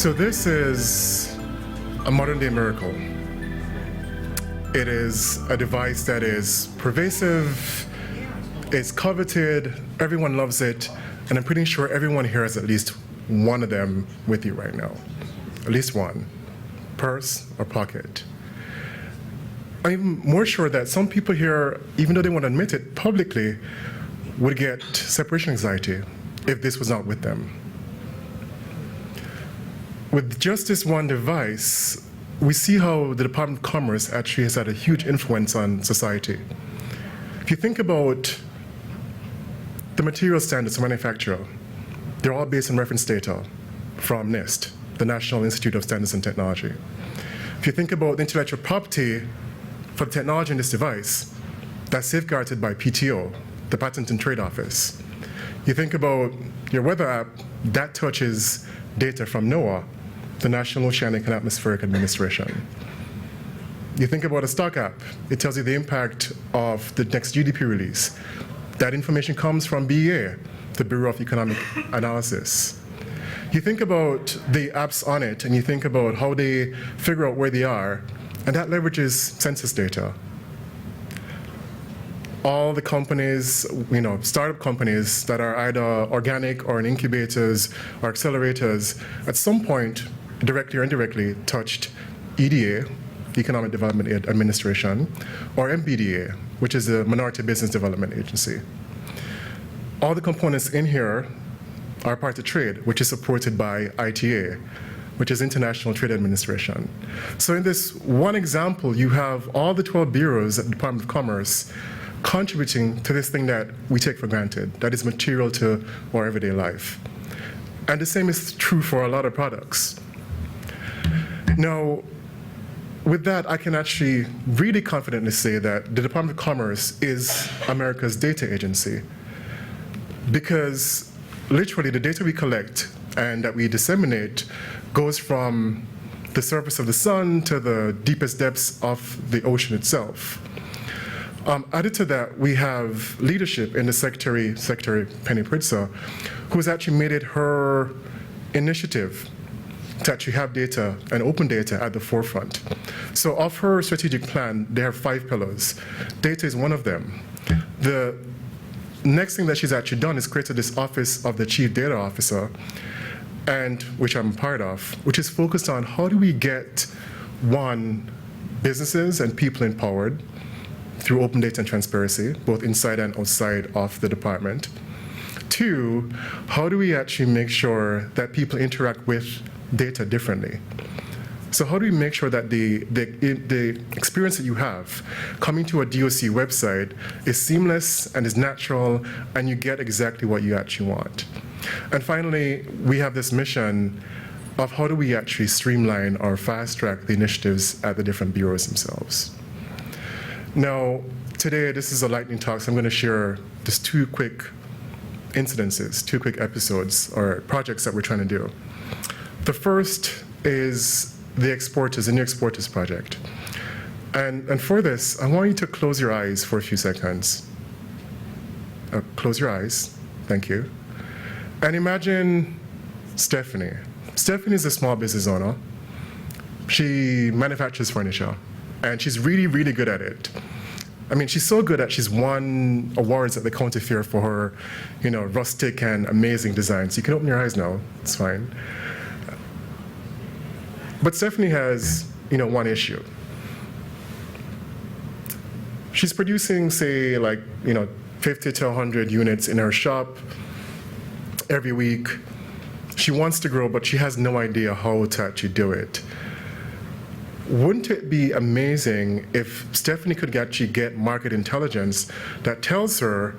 So this is a modern-day miracle. It is a device that is pervasive, it's coveted, everyone loves it, and I'm pretty sure everyone here has at least one of them with you right now. At least one, purse or pocket. I'm more sure that some people here, even though they won't admit it publicly, would get separation anxiety if this was not with them. With just this one device, we see how the Department of Commerce actually has had a huge influence on society. If you think about the material standards of manufacture, they're all based on reference data from NIST, the National Institute of Standards and Technology. If you think about intellectual property for the technology in this device, that's safeguarded by PTO, the Patent and Trade Office. You think about your weather app, that touches data from NOAA, the National Oceanic and Atmospheric Administration. You think about a stock app, it tells you the impact of the next GDP release. That information comes from BEA, the Bureau of Economic Analysis. You think about the apps on it, and you think about how they figure out where they are, and that leverages census data. All the companies, startup companies that are either organic or in incubators or accelerators, at some point, directly or indirectly, touched EDA, Economic Development Administration, or MBDA, which is the Minority Business Development Agency. All the components in here are part of trade, which is supported by ITA, which is International Trade Administration. So in this one example, you have all the 12 bureaus at the Department of Commerce contributing to this thing that we take for granted, that is material to our everyday life. And the same is true for a lot of products. Now, with that, I can actually really confidently say that the Department of Commerce is America's data agency, because literally the data we collect and that we disseminate goes from the surface of the sun to the deepest depths of the ocean itself. Added to that, we have leadership in the Secretary Penny Pritza, who has actually made it her initiative to actually have data and open data at the forefront. So of her strategic plan, they have 5 pillars. Data is one of them. The next thing that she's actually done is created this Office of the Chief Data Officer, and which I'm part of, which is focused on how do we get, one, businesses and people empowered through open data and transparency, both inside and outside of the department. 2, how do we actually make sure that people interact with data differently? So how do we make sure that the experience that you have coming to a DOC website is seamless and is natural, and you get exactly what you actually want? And finally, we have this mission of how do we actually streamline or fast-track the initiatives at the different bureaus themselves. Now, today, this is a lightning talk, so I'm going to share just 2 quick incidences, 2 quick episodes or projects that we're trying to do. The first is the New Exporters project. And for this, I want you to close your eyes for a few seconds. Close your eyes, thank you. And imagine Stephanie. Stephanie is a small business owner. She manufactures furniture, and she's really, really good at it. I mean, she's so good that she's won awards at the county fair for her, rustic and amazing designs. You can open your eyes now, it's fine. But Stephanie has, one issue. She's producing, say, 50 to 100 units in her shop every week. She wants to grow, but she has no idea how to actually do it. Wouldn't it be amazing if Stephanie could actually get market intelligence that tells her,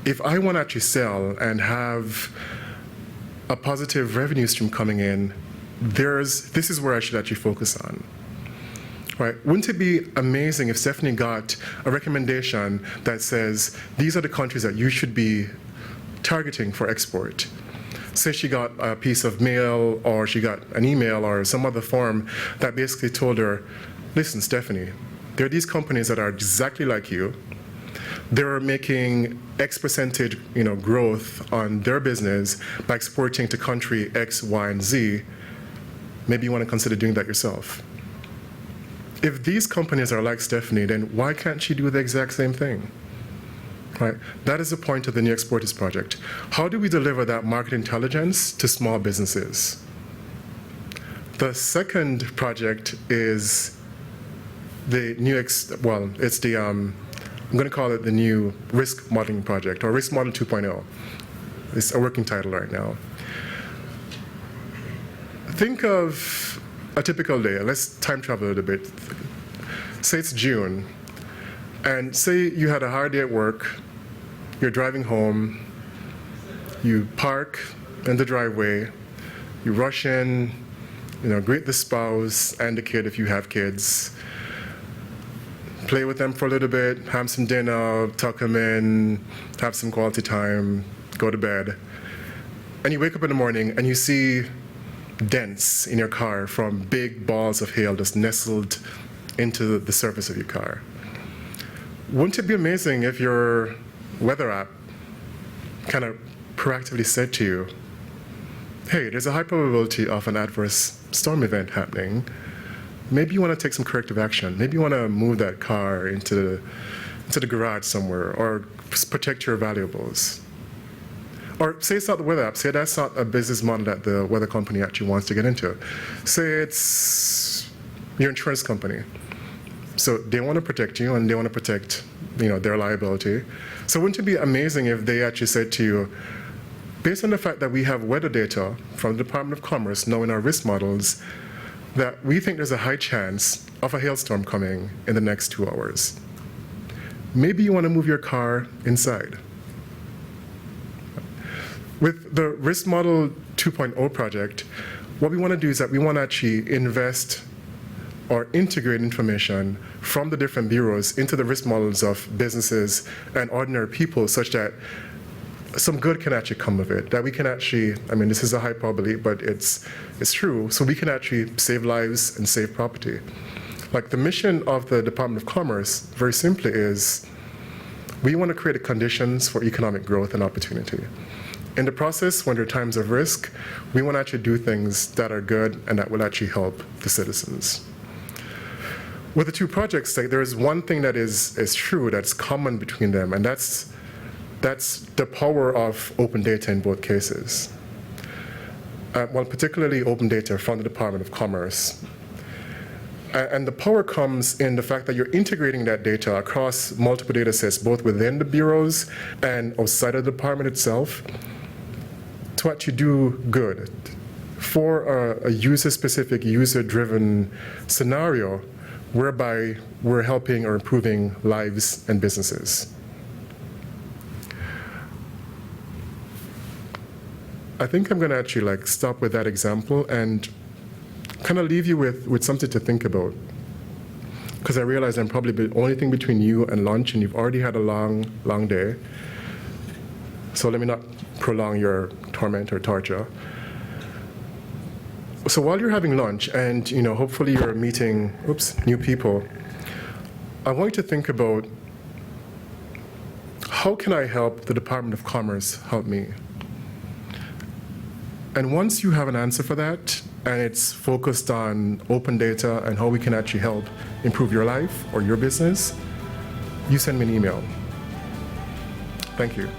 if I want to actually sell and have a positive revenue stream coming in, this is where I should actually focus on, right? Wouldn't it be amazing if Stephanie got a recommendation that says, these are the countries that you should be targeting for export? Say she got a piece of mail, or she got an email or some other form that basically told her, listen, Stephanie, there are these companies that are exactly like you. They're making X percentage, growth on their business by exporting to country X, Y, and Z. maybe you want to consider doing that yourself. If these companies are like Stephanie, then why can't she do the exact same thing? Right? That is the point of the New Exporters Project. How do we deliver that market intelligence to small businesses? The second project is the new, it's the, I'm going to call it the new Risk Modeling Project, or Risk Model 2.0. It's a working title right now. Think of a typical day. Let's time travel a little bit. Say it's June, and say you had a hard day at work, you're driving home, you park in the driveway, you rush in, greet the spouse and the kid if you have kids, play with them for a little bit, have some dinner, tuck them in, have some quality time, go to bed. And you wake up in the morning and you see dents in your car from big balls of hail just nestled into the surface of your car. Wouldn't it be amazing if your weather app kind of proactively said to you, hey, there's a high probability of an adverse storm event happening. Maybe you want to take some corrective action. Maybe you want to move that car into the garage somewhere, or protect your valuables. Or say it's not the weather app. Say that's not a business model that the weather company actually wants to get into. Say it's your insurance company. So they want to protect you, and they want to protect their liability. So wouldn't it be amazing if they actually said to you, based on the fact that we have weather data from the Department of Commerce now in our risk models, that we think there's a high chance of a hailstorm coming in the next 2 hours. Maybe you want to move your car inside. With the Risk Model 2.0 project, what we want to do is that we want to actually invest or integrate information from the different bureaus into the risk models of businesses and ordinary people, such that some good can actually come of it. That we can actually, this is a high probability, but it's true, so we can actually save lives and save property. Like the mission of the Department of Commerce, very simply, is we want to create the conditions for economic growth and opportunity. In the process, when there are times of risk, we want to actually do things that are good and that will actually help the citizens. With the two projects, there is one thing that is true, that's common between them, and that's the power of open data in both cases. Particularly open data from the Department of Commerce. And the power comes in the fact that you're integrating that data across multiple data sets, both within the bureaus and outside of the department itself, to actually do good for a user-specific, user-driven scenario whereby we're helping or improving lives and businesses. I think I'm going to actually stop with that example and kind of leave you with something to think about. Because I realize I'm probably the only thing between you and lunch, and you've already had a long, long day. So let me not prolong your torment or torture. So while you're having lunch and hopefully you're meeting new people, I want you to think about, how can I help the Department of Commerce help me? And once you have an answer for that, and it's focused on open data and how we can actually help improve your life or your business, you send me an email. Thank you.